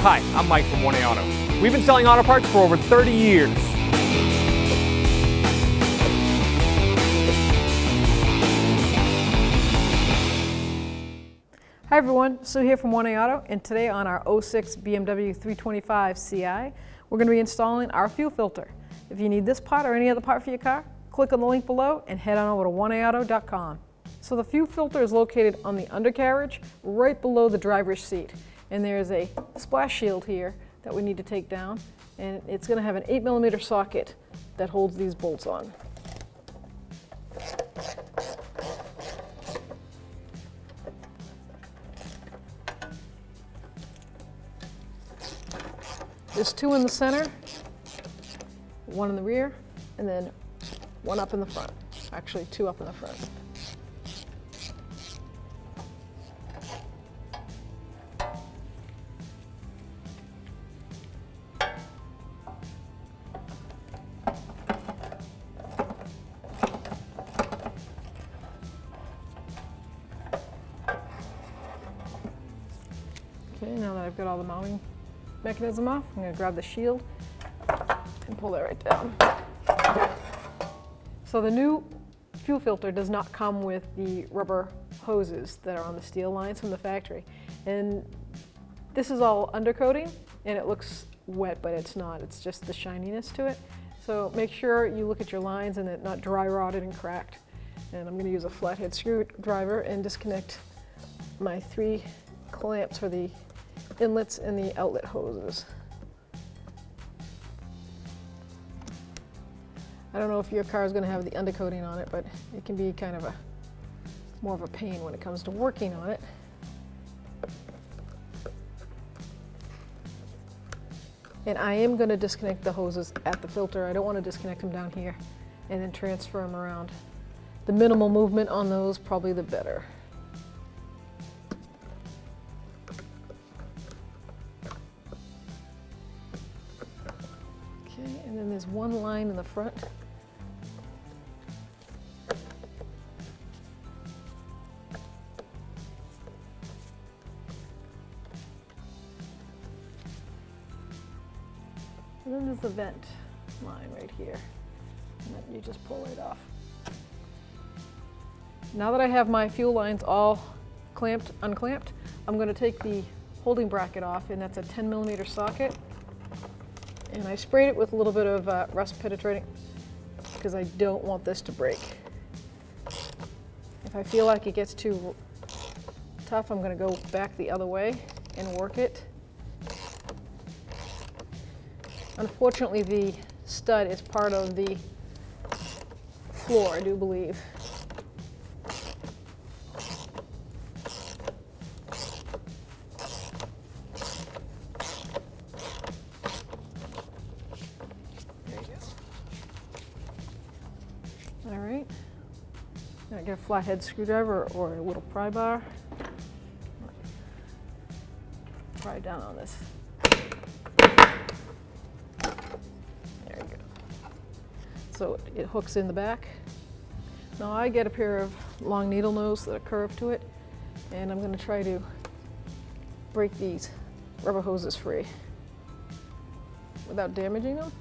Hi, I'm Mike from 1A Auto. We've been selling auto parts for over 30 years. Hi everyone, Sue here from 1A Auto, and today on our 06 BMW 325 CI, we're going to be installing our fuel filter. If you need this part or any other part for your car, click on the link below and head on over to 1AAuto.com. So the fuel filter is located on the undercarriage, right below the driver's seat. And there's a splash shield here that we need to take down, and it's going to have an 8mm socket that holds these bolts on. There's two in the center, one in the rear, and then one up in the front. Actually, two up in the front. Okay, now that I've got all the mounting mechanism off, I'm going to grab the shield and pull that right down. So the new fuel filter does not come with the rubber hoses that are on the steel lines from the factory. And this is all undercoating, and it looks wet, but it's not. It's just the shininess to it. So make sure you look at your lines and it's not dry rotted and cracked. And I'm going to use a flathead screwdriver and disconnect my 3 clamps for the inlets and the outlet hoses. I don't know if your car is going to have the undercoating on it, but it can be kind of more of a pain when it comes to working on it. And I am going to disconnect the hoses at the filter. I don't want to disconnect them down here and then transfer them around. The minimal movement on those, probably the better. Okay, and then there's one line in the front. And then there's the vent line right here. And then you just pull it off. Now that I have my fuel lines all unclamped, I'm going to take the holding bracket off, and that's a 10mm socket. And I sprayed it with a little bit of rust penetrating because I don't want this to break. If I feel like it gets too tough, I'm going to go back the other way and work it. Unfortunately, the stud is part of the floor, I do believe. There you go. All right. Now get a flathead screwdriver or a little pry bar. Pry down on this. So it hooks in the back. Now I get a pair of long needle nose that are curved to it, and I'm going to try to break these rubber hoses free without damaging them.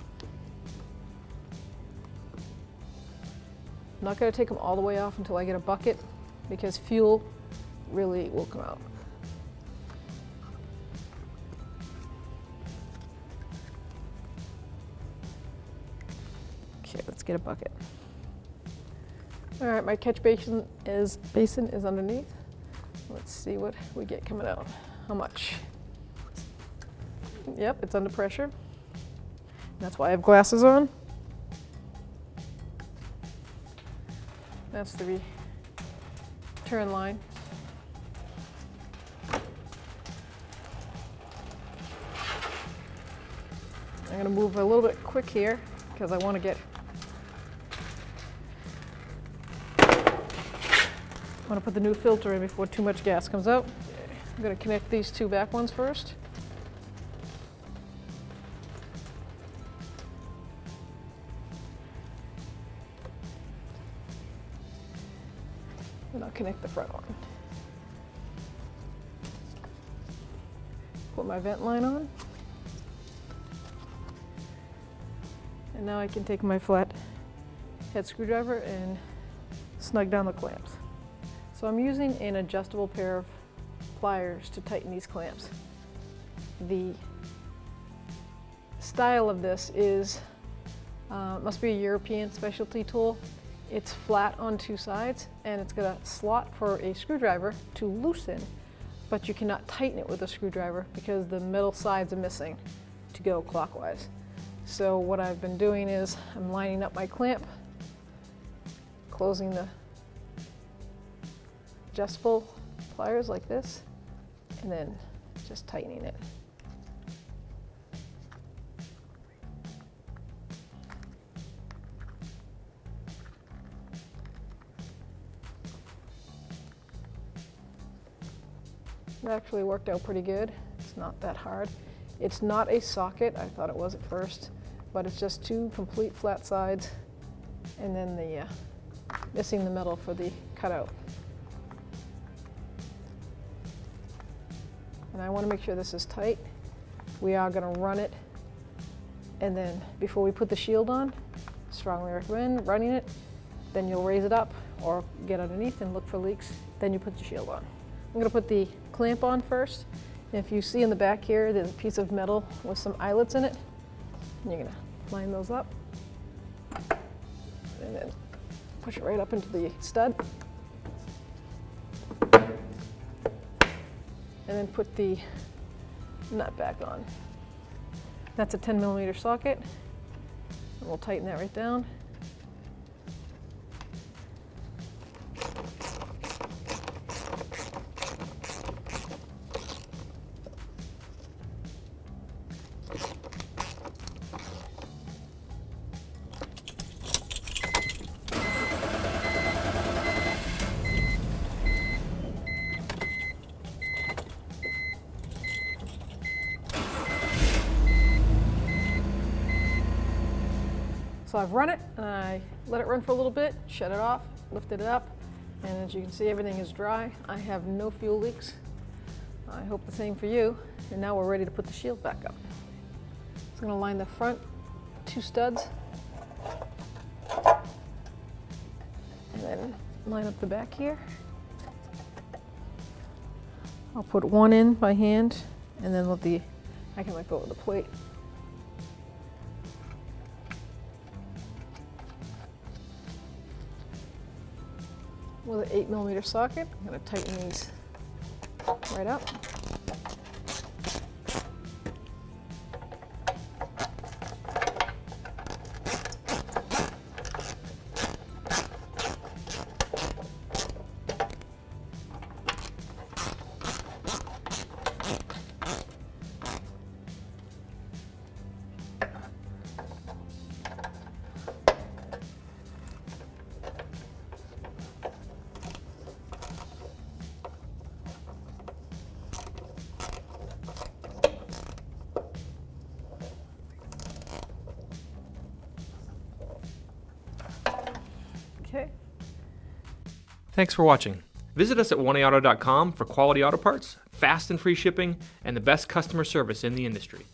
I'm not going to take them all the way off until I get a bucket, because fuel really will come out. Okay, let's get a bucket. All right, my catch basin is underneath. Let's see what we get coming out. How much? Yep, it's under pressure. That's why I have glasses on. That's the return line. I'm going to move a little bit quick here because I want to put the new filter in before too much gas comes out. I'm going to connect these two back ones first. And I'll connect the front one. Put my vent line on. And now I can take my flat head screwdriver and snug down the clamps. So I'm using an adjustable pair of pliers to tighten these clamps. The style of this is, must be a European specialty tool. It's flat on two sides and it's got a slot for a screwdriver to loosen, but you cannot tighten it with a screwdriver because the middle sides are missing to go clockwise. So what I've been doing is I'm lining up my clamp, closing the adjustable pliers like this, and then just tightening it. It actually worked out pretty good. It's not that hard. It's not a socket. I thought it was at first, but it's just two complete flat sides and then the missing the metal for the cutout. And I want to make sure this is tight. We are going to run it, and then before we put the shield on, strongly recommend running it. Then you'll raise it up or get underneath and look for leaks. Then you put the shield on. I'm going to put the clamp on first. And if you see in the back here, there's a piece of metal with some eyelets in it. And you're going to line those up. And then push it right up into the stud. And then put the nut back on. That's a 10mm socket. And we'll tighten that right down. So I've run it, and I let it run for a little bit, shut it off, lifted it up, and as you can see, everything is dry. I have no fuel leaks. I hope the same for you. And now we're ready to put the shield back up. So I'm going to line the front two studs, and then line up the back here. I'll put one in by hand, and then I can let go of the plate. With an 8mm socket, I'm going to tighten these right up. Okay. Thanks for watching. Visit us at oneauto.com for quality auto parts, fast and free shipping, and the best customer service in the industry.